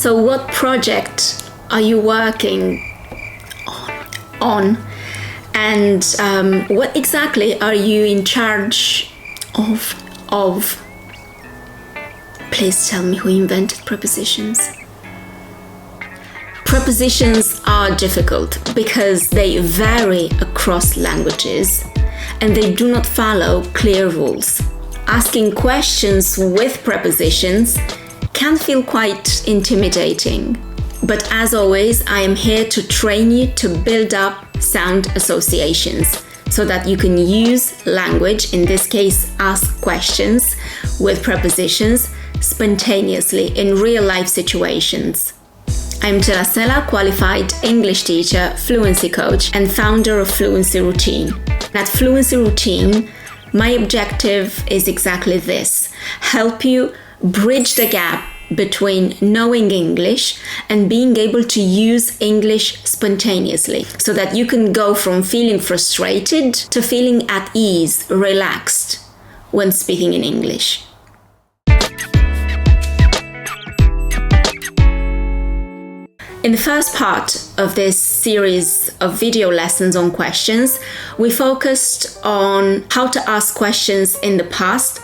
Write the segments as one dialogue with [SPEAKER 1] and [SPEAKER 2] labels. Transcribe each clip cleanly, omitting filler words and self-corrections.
[SPEAKER 1] So what project are you working on? And what exactly are you in charge of? Please tell me who invented prepositions. Prepositions are difficult because they vary across languages and they do not follow clear rules. Asking questions with prepositions can feel quite intimidating. But as always, I am here to train you to build up sound associations so that you can use language, in this case, ask questions with prepositions spontaneously in real-life situations. I'm Cerasela, qualified English teacher, fluency coach, and founder of FluencyRoutine. At FluencyRoutine, my objective is exactly this: help you bridge the gap between knowing English and being able to use English spontaneously, so that you can go from feeling frustrated to feeling at ease, relaxed when speaking in English. In the first part of this series of video lessons on questions, we focused on how to ask questions in the past,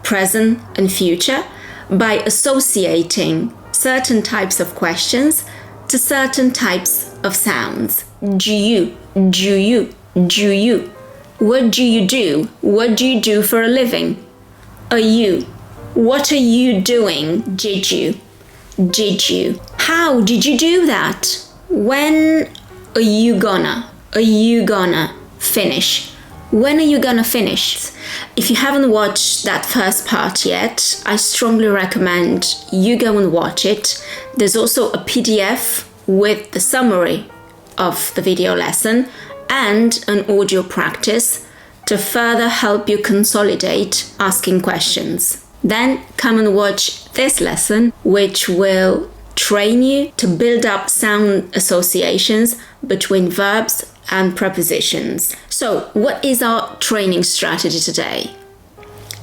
[SPEAKER 1] present, and future by associating certain types of questions to certain types of sounds. Do you? Do you? Do you? What do you do? What do you do for a living? Are you? What are you doing? Did you? Did you? How did you do that? When are you gonna? Are you gonna finish? When are you gonna finish? If you haven't watched that first part yet, I strongly recommend you go and watch it. There's also a PDF with the summary of the video lesson and an audio practice to further help you consolidate asking questions. Then come and watch this lesson, which will train you to build up sound associations between verbs and prepositions. So, what is our training strategy today?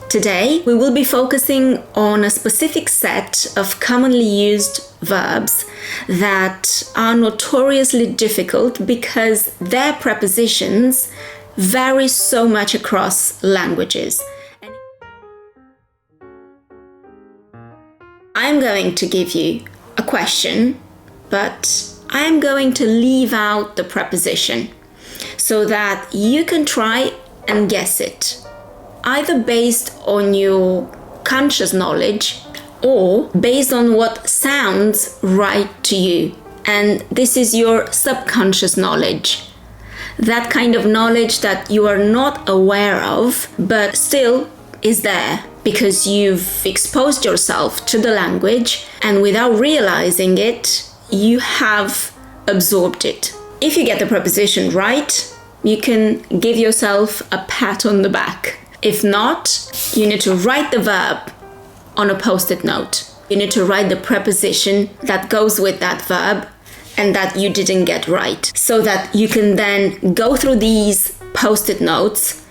[SPEAKER 1] Today, we will be focusing on a specific set of commonly used verbs that are notoriously difficult because their prepositions vary so much across languages. I'm going to give you a question, but I am going to leave out the preposition so that you can try and guess it, either based on your conscious knowledge or based on what sounds right to you. And this is your subconscious knowledge, that kind of knowledge that you are not aware of, but still is there because you've exposed yourself to the language and without realizing it, you have absorbed it. If you get the preposition right, you can give yourself a pat on the back. If not, you need to write the verb on a post-it note. You need to write the preposition that goes with that verb and that you didn't get right, so that you can then go through these post-it notes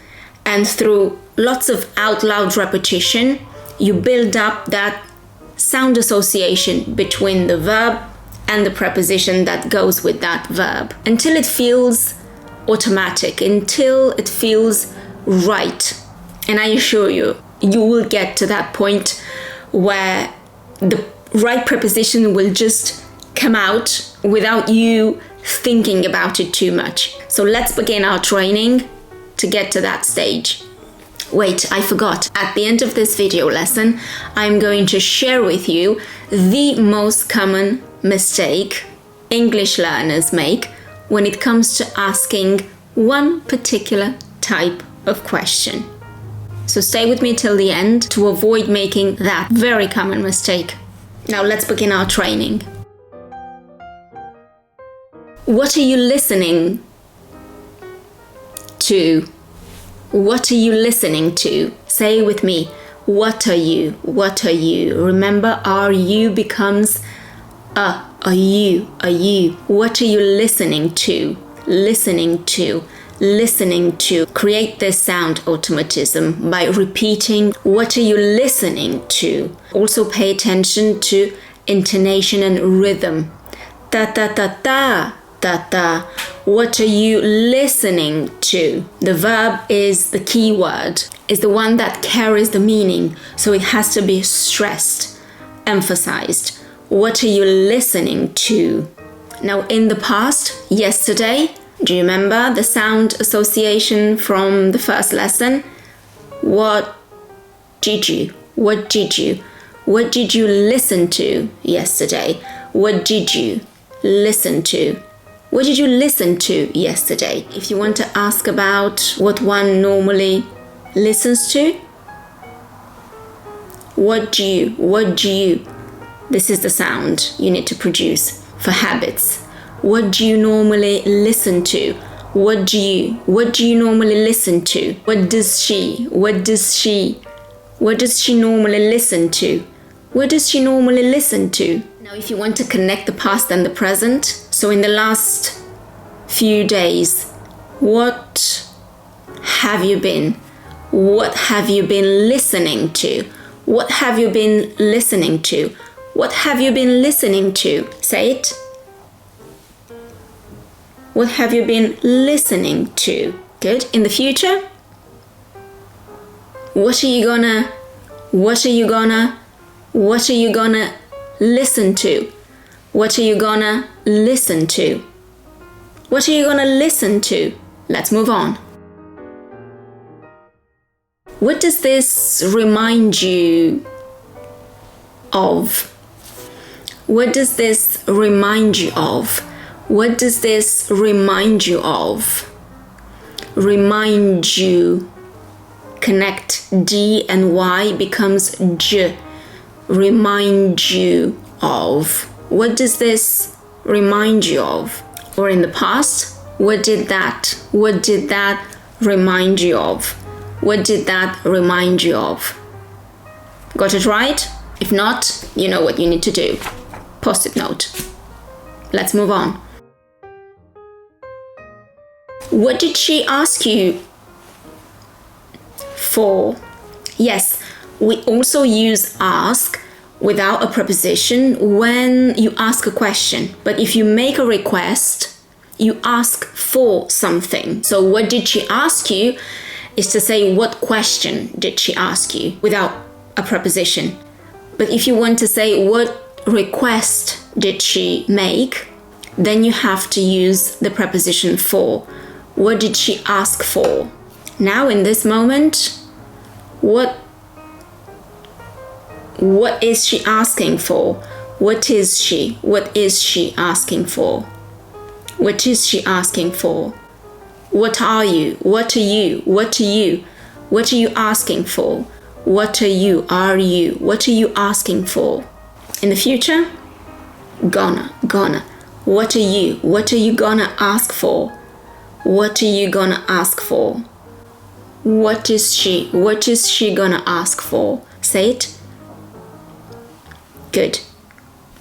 [SPEAKER 1] and through lots of out loud repetition, you build up that sound association between the verb and the preposition that goes with that verb until it feels automatic, until it feels right. And I assure you, you will get to that point where the right preposition will just come out without you thinking about it too much. So let's begin our training to get to that stage. Wait, I forgot. At the end of this video lesson, I'm going to share with you the most common mistake English learners make when it comes to asking one particular type of question. So stay with me till the end to avoid making that very common mistake. Now let's begin our training. What are you listening to? What are you listening to? Say it with me. What are you? What are you? Remember, are you becomes are you? Are you? What are you listening to? Listening to. Listening to. Create this sound automatism by repeating what are you listening to. Also pay attention to intonation and rhythm. Ta ta ta ta ta ta. What are you listening to? The verb is the key word, is the one that carries the meaning, so it has to be stressed, emphasized. What are you listening to? Now, in the past, yesterday, do you remember the sound association from the first lesson? What did you listen to yesterday? What did you listen to? What did you listen to yesterday? If you want to ask about what one normally listens to, what do you? This is the sound you need to produce for habits. What do you normally listen to? What do you normally listen to? What does she normally listen to? What does she normally listen to? Now, if you want to connect the past and the present, so in the last few days, what have you been? What have you been listening to? What have you been listening to? What have you been listening to? Say it. What have you been listening to? Good. In the future, what are you gonna listen to? What are you gonna listen to? What are you gonna listen to? Let's move on. What does this remind you of? What does this remind you of? What does this remind you of? Remind you. Connect D and Y becomes J. Remind you of. What does this remind you of? Or in the past, what did that remind you of? What did that remind you of? Got it right? If not, you know what you need to do. Post-it note. Let's move on. What did she ask you for? Yes, we also use ask without a preposition when you ask a question. But if you make a request, you ask for something. So what did she ask you is to say what question did she ask you without a preposition. But if you want to say what request did she make, then you have to use the preposition for. What did she ask for? Now in this moment, what is she asking for? What is she asking for? What is she asking for? What are you? What are you? What are you? What are you asking for? What are you? What are you asking for? In the future, gonna. What are you? What are you gonna ask for? What are you gonna ask for? What is she gonna ask for? Say it. Good.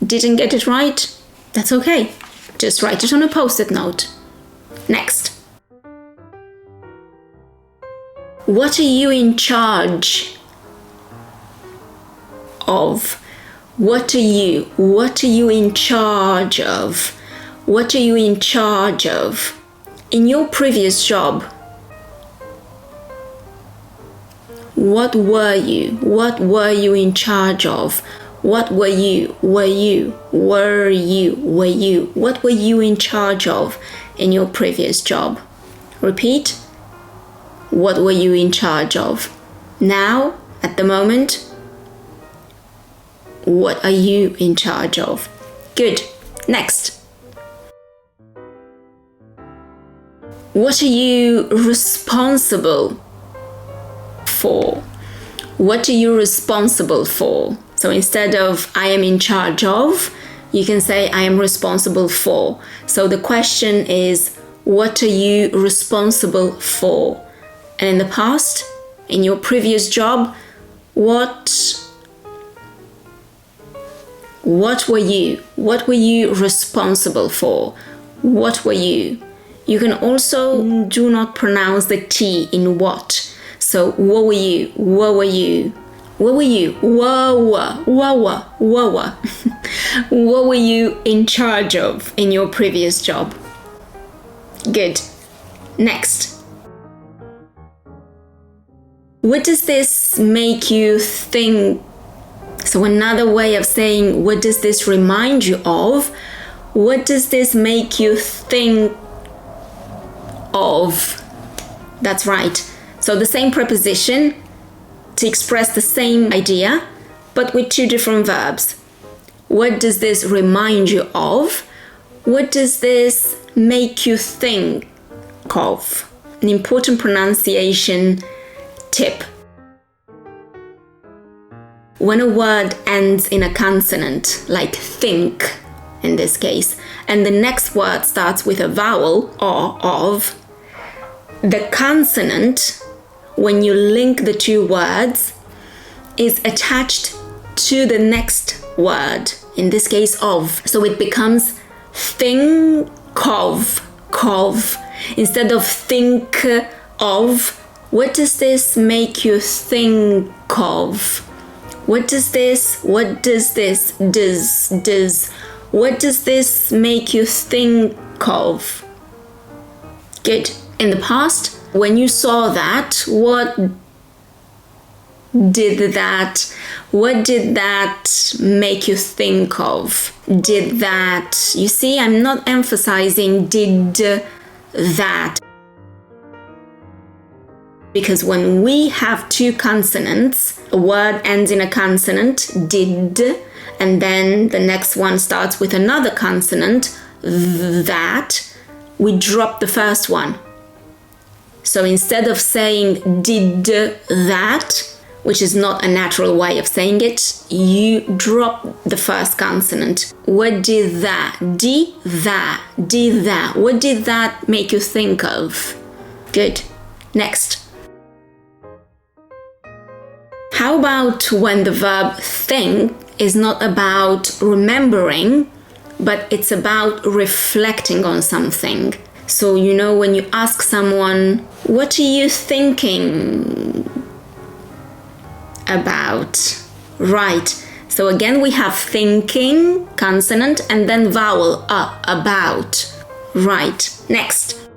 [SPEAKER 1] Didn't get it right? That's okay. Just write it on a post-it note. Next. What are you in charge of? What are you in charge of? What are you in charge of? In your previous job, what were you in charge of? What were you in charge of in your previous job? Repeat. What were you in charge of? Now, at the moment, what are you in charge of? Good. Next. What are you responsible for? What are you responsible for? So instead of I am in charge of, you can say I am responsible for. So the question is, what are you responsible for? And in the past, in your previous job, what were you responsible for? What were you? You can also do not pronounce the T in what. So what were you? What were you? What were you in charge of in your previous job? Good. Next. What does this make you think? So another way of saying, what does this remind you of? What does this make you think of? That's right. So the same preposition to express the same idea, but with two different verbs. What does this remind you of? What does this make you think of? An important pronunciation tip. When a word ends in a consonant, like think in this case, and the next word starts with a vowel or of, the consonant, when you link the two words, is attached to the next word, in this case of. So it becomes think of. Instead of think of, what does this make you think of? What does this make you think of? Good. In the past, when you saw that, what did that make you think of? Did that, you see, I'm not emphasizing did that. Because when we have two consonants, a word ends in a consonant, did, and then the next one starts with another consonant, that, we drop the first one. So instead of saying did that, which is not a natural way of saying it, you drop the first consonant. What did that? What did that make you think of? Good. Next. How about when the verb think is not about remembering, but it's about reflecting on something? So, you know, when you ask someone, what are you thinking about? Right. So again, we have thinking, consonant, and then vowel, about. Right. Next.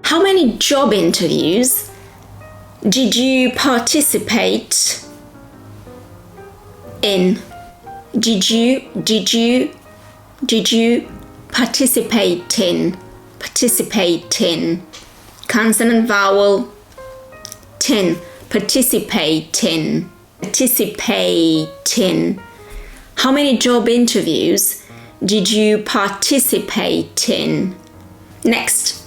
[SPEAKER 1] How many job interviews did you participate in? Did you participate in? Consonant, vowel, tin. Participate in. How many job interviews did you participate in? Next.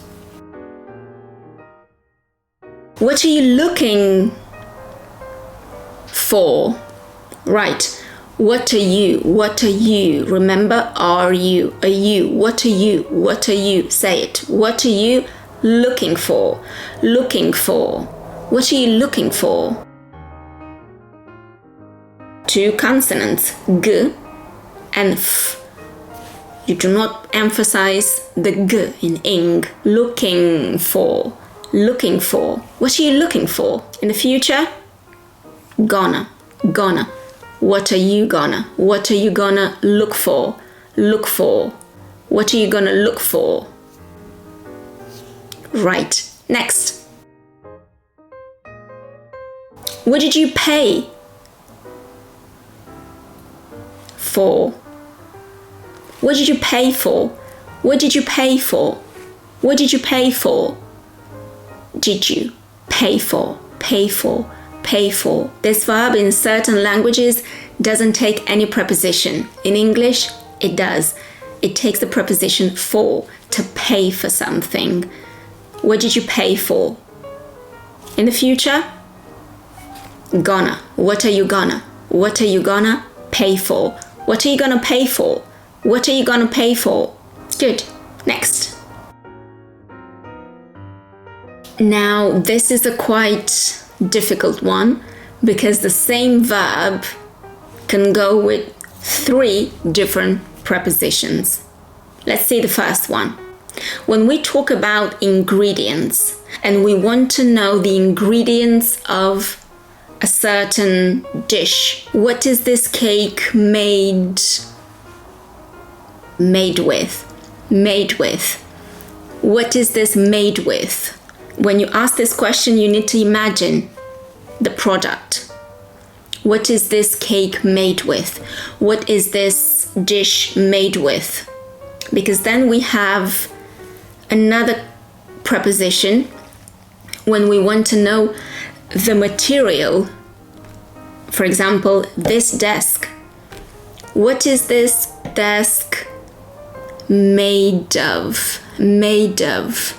[SPEAKER 1] What are you looking for? Right. What are you? Remember, are you? What are you? Say it. What are you looking for? What are you looking for? Two consonants, g and f. You do not emphasize the g in ing. Looking for. What are you looking for? In the future? Gonna. What are you gonna look for? What are you gonna look for? Right. Next. What did you pay for? What did you pay for? What did you pay for? What did you pay for? Did you pay for? Pay for. This verb in certain languages doesn't take any preposition. In English, it does. It takes the preposition for to pay for something. What did you pay for? In the future? Gonna. What are you gonna pay for? What are you gonna pay for? What are you gonna pay for? Good. Next. Now, this is a quite difficult one because the same verb can go with 3 different prepositions. Let's see the first one. When we talk about ingredients and we want to know the ingredients of a certain dish. What is this cake made with? Made with. What is this made with? When you ask this question, you need to imagine the product. What is this cake made with? What is this dish made with? Because then we have another preposition when we want to know the material. For example, this desk. What is this desk made of? Made of.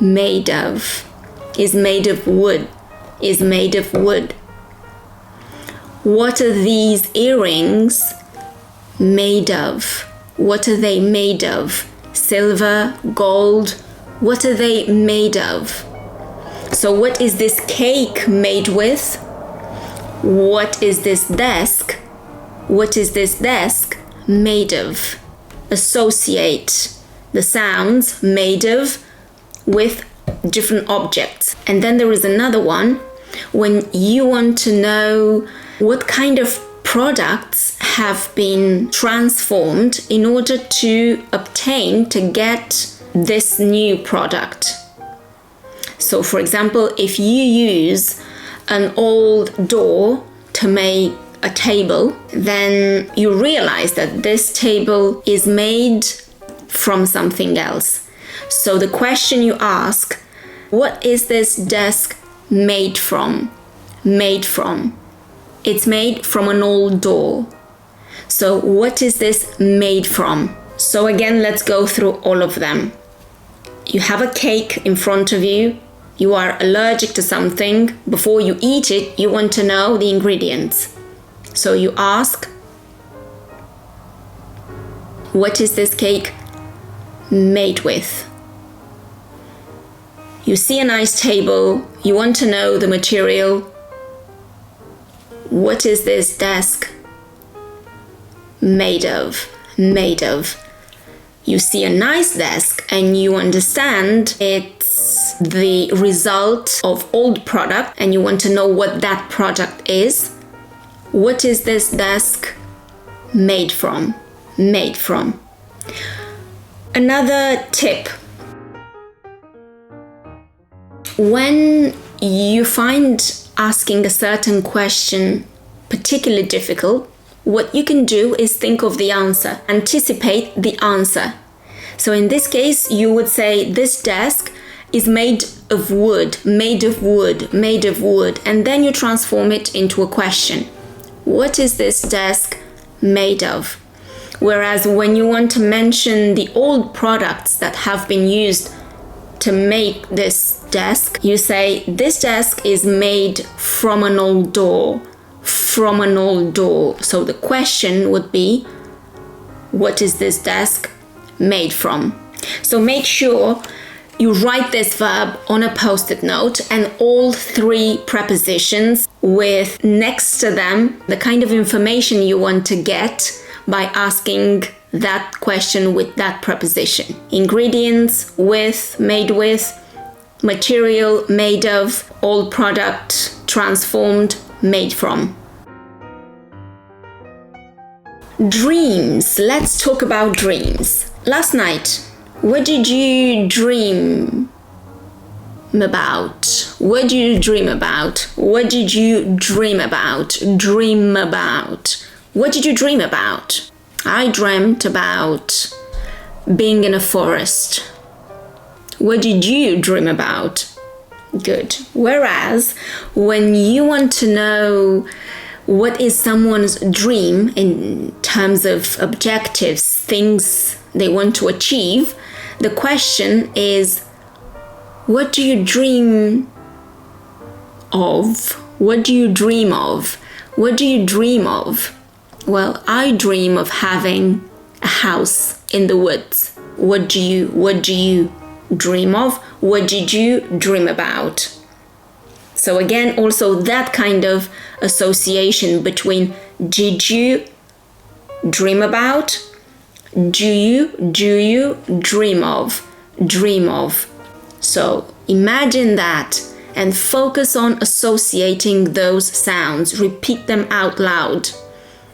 [SPEAKER 1] Made of. Is made of wood. Is made of wood. What are these earrings made of? What are they made of? Silver, gold. What are they made of? So what is this cake made with? What is this desk? What is this desk made of? Associate the sounds made of with different objects. And then there is another one when you want to know what kind of products have been transformed in order to get this new product. So for example, if you use an old door to make a table, then you realize that this table is made from something else. So the question you ask, what is this desk made from? Made from. It's made from an old door. So what is this made from? So again, let's go through all of them. You have a cake in front of you. You are allergic to something. Before you eat it, you want to know the ingredients. So you ask, what is this cake made with? You see a nice table. You want to know the material. What is this desk made of? Made of. You see a nice desk and you understand it's the result of old product and you want to know what that product is. What is this desk made from? Made from. Another tip. When you find asking a certain question particularly difficult, what you can do is think of the answer, anticipate the answer. So in this case, you would say this desk is made of wood, made of wood, made of wood, and then you transform it into a question. What is this desk made of? Whereas when you want to mention the old products that have been used to make this desk, you say this desk is made from an old door, from an old door. So the question would be, what is this desk made from? So make sure you write this verb on a post-it note and all three prepositions with next to them the kind of information you want to get by asking that question with that preposition. Ingredients, with, made with, material, made of, old product, transformed, made from. Dreams. Let's talk about dreams. Last night, what did you dream about? What did you dream about? What did you dream about? Dream about. What did you dream about? I dreamt about being in a forest. What did you dream about? Good. Whereas, when you want to know what is someone's dream in terms of objectives, things they want to achieve, the question is, what do you dream of? What do you dream of? What do you dream of? Well, I dream of having a house in the woods. What do you dream of? What did you dream about? So again, also that kind of association between did you dream about, do you dream of, dream of. So imagine that and focus on associating those sounds. Repeat them out loud.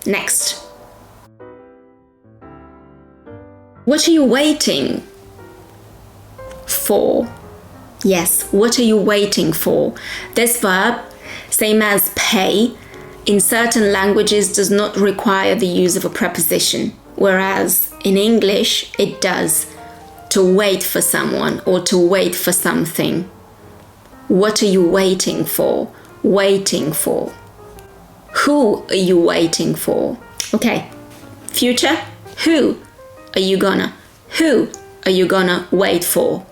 [SPEAKER 1] Next. What are you waiting for? Yes, what are you waiting for? This verb, same as pay, in certain languages does not require the use of a preposition, whereas in English it does. To wait for someone or to wait for something. What are you waiting for? Waiting for. Who are you waiting for? Okay, future, who are you gonna wait for?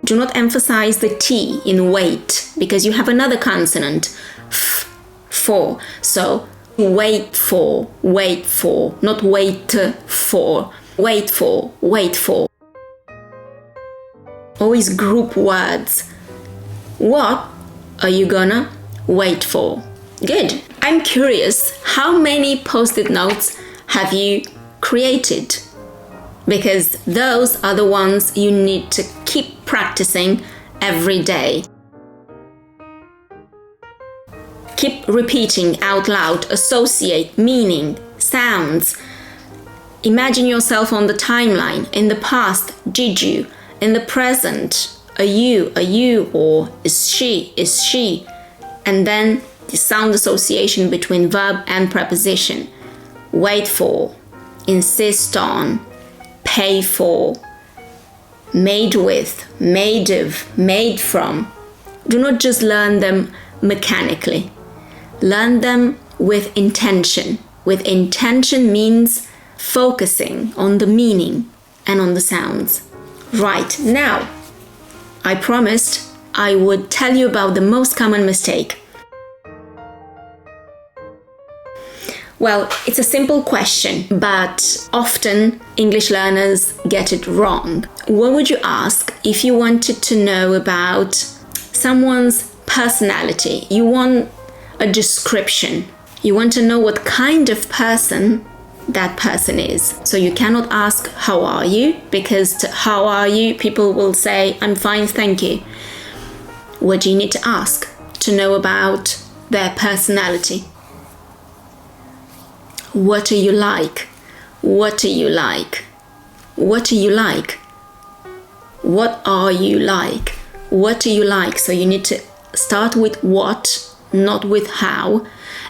[SPEAKER 1] Do not emphasize the T in wait because you have another consonant, f, for. So wait for, not wait for. Wait for, wait for. Always group words. What are you gonna wait for? Good. I'm curious, how many post-it notes have you created? Because those are the ones you need to keep practicing every day. Keep repeating out loud, associate, meaning, sounds. Imagine yourself on the timeline. In the past, did you? In the present, are you, or is she? And then the sound association between verb and preposition. Wait for, insist on, pay for, made with, made of, made from. Do not just learn them mechanically. Learn them with intention. With intention means focusing on the meaning and on the sounds. Right, now, I promised I would tell you about the most common mistake. Well, it's a simple question, but often English learners get it wrong. What would you ask if you wanted to know about someone's personality? You want a description. You want to know what kind of person that person is. So you cannot ask, how are you? Because to how are you, people will say, I'm fine, thank you. What do you need to ask to know about their personality? What are you like? What are you like? What are you like? What are you like? What are you like? So you need to start with what, not with how,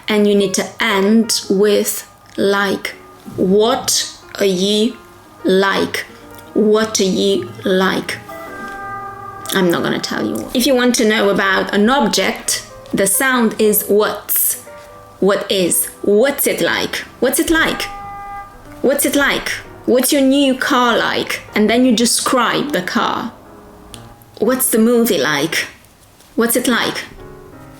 [SPEAKER 1] and you need to end with like. What are you like? What are you like? I'm not going to tell you. If you want to know about an object, the sound is what's. What is? What's it like? What's it like? What's it like? What's your new car like? And then you describe the car. What's the movie like? What's it like?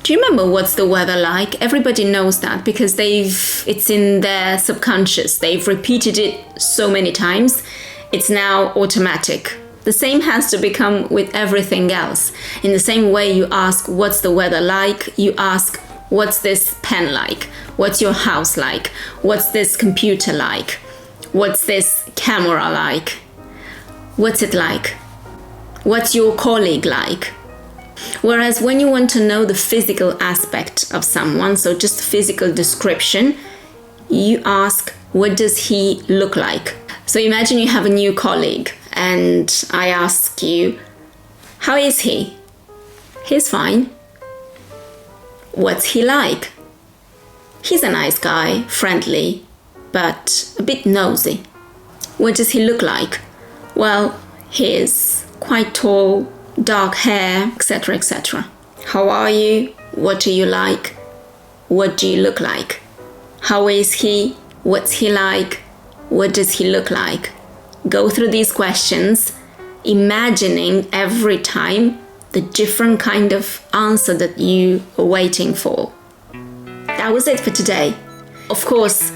[SPEAKER 1] Do you remember what's the weather like? Everybody knows that because it's in their subconscious. They've repeated it so many times. It's now automatic. The same has to become with everything else. In the same way you ask, what's the weather like? You ask, what's this pen like? What's your house like? What's this computer like? What's this camera like? What's it like? What's your colleague like? Whereas when you want to know the physical aspect of someone, so just physical description, you ask, what does he look like? So imagine you have a new colleague and I ask you, how is he? He's fine. What's he like? He's a nice guy, friendly, but a bit nosy. What does he look like? Well, he's quite tall, dark hair, etc., etc. How are you? What are you like? What do you look like? How is he? What's he like? What does he look like? Go through these questions, imagining every time the different kind of answer that you are waiting for. That was it for today. Of course,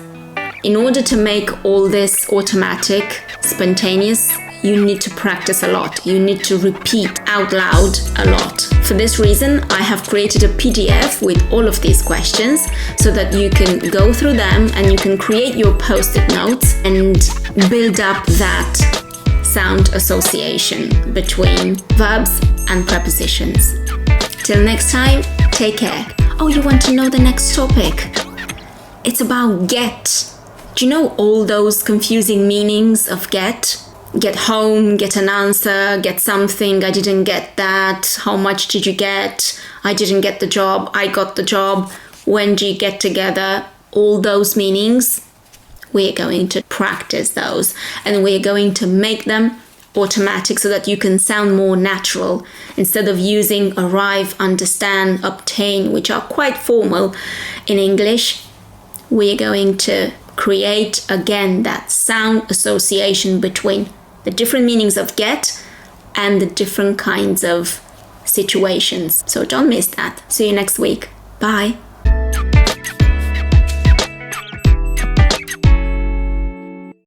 [SPEAKER 1] in order to make all this automatic, spontaneous, you need to practice a lot. You need to repeat out loud a lot. For this reason, I have created a PDF with all of these questions so that you can go through them and you can create your post-it notes and build up that sound association between verbs and prepositions. Till next time, take care. Oh, you want to know the next topic? It's about get. Do you know all those confusing meanings of get? Get home, get an answer, get something, I didn't get that, how much did you get, I didn't get the job, I got the job, when do you get together? All those meanings, we're going to practice those and we're going to make them automatic so that you can sound more natural instead of using arrive, understand, obtain, which are quite formal in English. We're going to create again that sound association between the different meanings of get and the different kinds of situations. So don't miss that. See you next week. Bye.